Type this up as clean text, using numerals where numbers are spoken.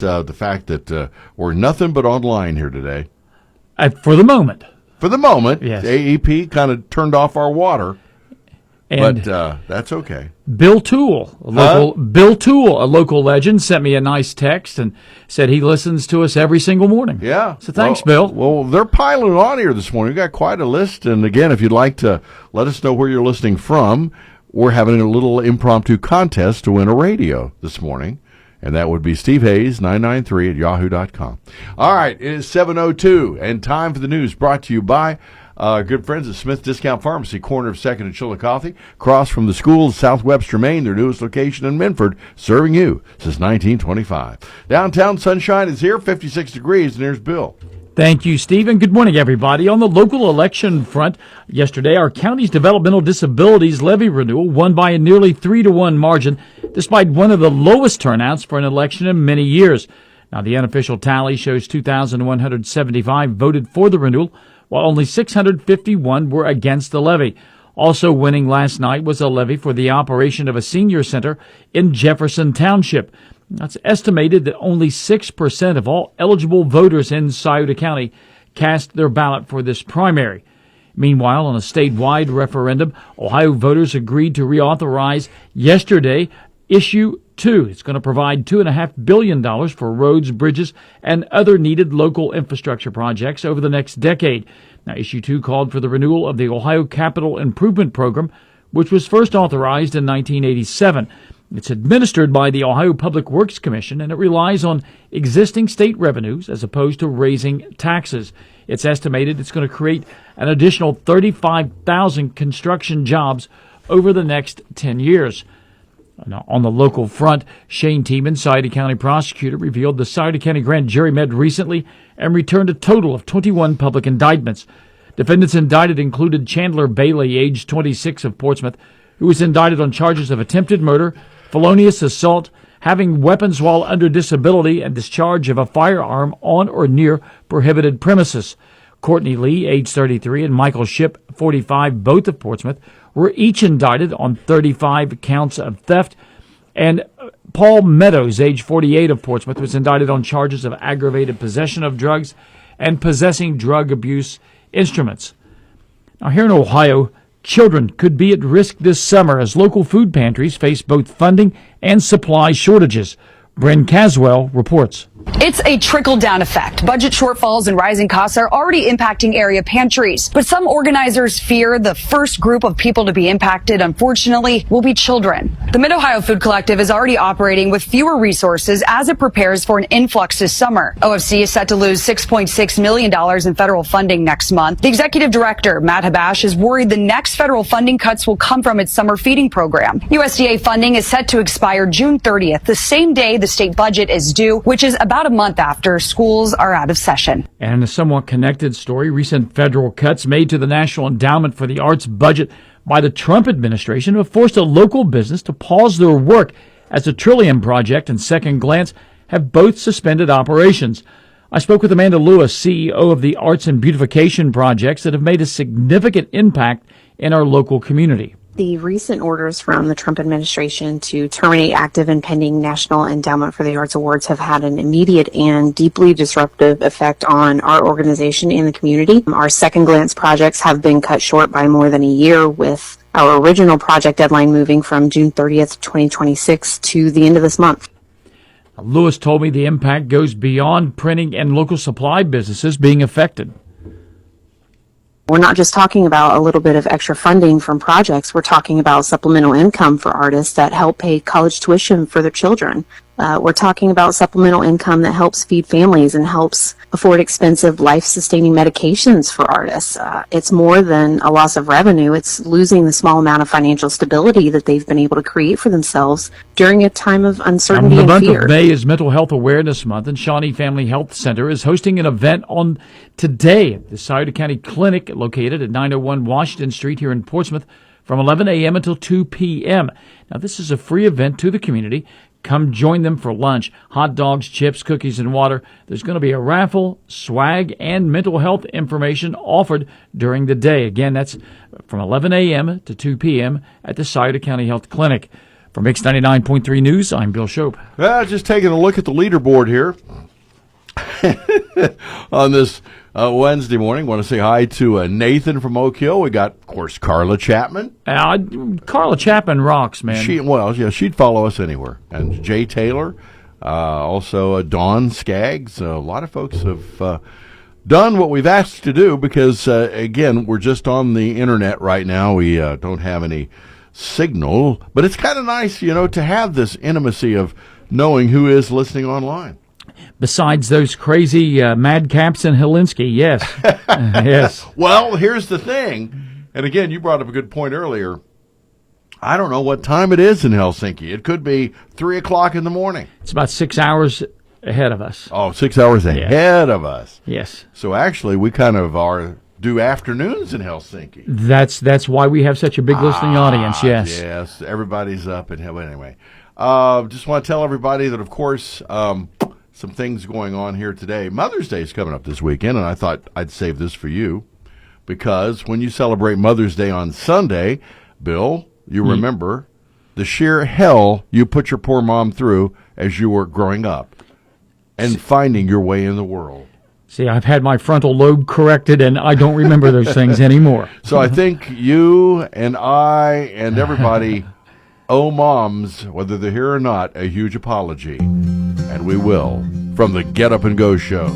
the fact that we're nothing but online here today. For the moment. For the moment, yes. AEP kind of turned off our water, and but that's okay. Bill Toole, a local legend, sent me a nice text and said he listens to us every single morning. Yeah. So thanks, Bill. Well, they're piling on here this morning. We've got quite a list. And again, if you'd like to let us know where you're listening from, we're having a little impromptu contest to win a radio this morning. And that would be Steve Hayes, 993 at yahoo.com. All right, it is 7:02, and time for the news brought to you by our good friends at Smith Discount Pharmacy, corner of 2nd and Chillicothe, across from the schools, South Webster, Maine, their newest location in Minford, serving you since 1925. Downtown sunshine is here, 56 degrees, and here's Bill. Thank you, Stephen. Good morning, everybody. On the local election front, yesterday, our county's developmental disabilities levy renewal won by a nearly 3-1 margin, despite one of the lowest turnouts for an election in many years. Now, the unofficial tally shows 2,175 voted for the renewal, while only 651 were against the levy. Also winning last night was a levy for the operation of a senior center in Jefferson Township. It's estimated that only 6% of all eligible voters in Scioto County cast their ballot for this primary. Meanwhile, on a statewide referendum, Ohio voters agreed to reauthorize yesterday Issue 2. It's going to provide $2.5 billion for roads, bridges, and other needed local infrastructure projects over the next decade. Now, Issue 2 called for the renewal of the Ohio Capital Improvement Program, which was first authorized in 1987. It's administered by the Ohio Public Works Commission, and it relies on existing state revenues as opposed to raising taxes. It's estimated it's going to create an additional 35,000 construction jobs over the next 10 years. Now, on the local front, Shane Tiemann, Scioto County prosecutor, revealed the Scioto County grand jury met recently and returned a total of 21 public indictments. Defendants indicted included Chandler Bailey, age 26, of Portsmouth, who was indicted on charges of attempted murder, felonious assault, having weapons while under disability, and discharge of a firearm on or near prohibited premises. Courtney Lee, age 33, and Michael Shipp, 45, both of Portsmouth, were each indicted on 35 counts of theft. And Paul Meadows, age 48, of Portsmouth, was indicted on charges of aggravated possession of drugs and possessing drug abuse instruments. Now, here in Ohio, children could be at risk this summer as local food pantries face both funding and supply shortages. Bryn Caswell reports. It's a trickle-down effect. Budget shortfalls and rising costs are already impacting area pantries. But some organizers fear the first group of people to be impacted, unfortunately, will be children. The Mid-Ohio Food Collective is already operating with fewer resources as it prepares for an influx this summer. OFC is set to lose $6.6 million in federal funding next month. The executive director, Matt Habash, is worried the next federal funding cuts will come from its summer feeding program. USDA funding is set to expire June 30th, the same day the state budget is due, which is about a month after schools are out of session. And in a somewhat connected story, recent federal cuts made to the National Endowment for the Arts budget by the Trump administration have forced a local business to pause their work, as the Trillium Project and Second Glance have both suspended operations. I spoke with Amanda Lewis, CEO of the Arts and Beautification projects that have made a significant impact in our local community. The recent orders from the Trump administration to terminate active and pending National Endowment for the Arts awards have had an immediate and deeply disruptive effect on our organization and the community. Our Second Glance projects have been cut short by more than a year, with our original project deadline moving from June 30th, 2026 to the end of this month. Lewis told me the impact goes beyond printing and local supply businesses being affected. We're not just talking about a little bit of extra funding from projects. We're talking about supplemental income for artists that help pay college tuition for their children. We're talking about supplemental income that helps feed families and helps afford expensive life-sustaining medications for artists. It's more than a loss of revenue. It's losing the small amount of financial stability that they've been able to create for themselves during a time of uncertainty and fear. The month of May is Mental Health Awareness Month, and Shawnee Family Health Center is hosting an event on today at the Scioto County Clinic located at 901 Washington Street here in Portsmouth from 11 a.m. until 2 p.m. Now, this is a free event to the community. Come join them for lunch. Hot dogs, chips, cookies, and water. There's going to be a raffle, swag, and mental health information offered during the day. Again, that's from 11 a.m. to 2 p.m. at the Scioto County Health Clinic. For Mix 99.3 News, I'm Bill Shope. Just taking a look at the leaderboard here on this Wednesday morning. Want to say hi to Nathan from Oak Hill. We got, of course, Carla Chapman. Carla Chapman rocks, man. She'd follow us anywhere. And Jay Taylor, also Dawn Skaggs. A lot of folks have done what we've asked to do because, again, we're just on the internet right now. We don't have any signal, but it's kind of nice, to have this intimacy of knowing who is listening online. Besides those crazy madcaps in Helsinki, yes. Yes. Well, here's the thing, and again, you brought up a good point earlier. I don't know what time it is in Helsinki. It could be 3 o'clock in the morning. It's about 6 hours ahead of us. Oh, 6 hours ahead of us. Yes. So actually, we kind of do afternoons in Helsinki. That's why we have such a big listening audience, yes. Yes, everybody's up in hell. Anyway, just want to tell everybody that, of course, some things going on here today. Mother's Day is coming up this weekend, and I thought I'd save this for you because when you celebrate Mother's Day on Sunday, Bill, you remember the sheer hell you put your poor mom through as you were growing up and finding your way in the world. See, I've had my frontal lobe corrected, and I don't remember those things anymore. So I think you and I and everybody owe moms, whether they're here or not, a huge apology. And we will, from the Get Up and Go show.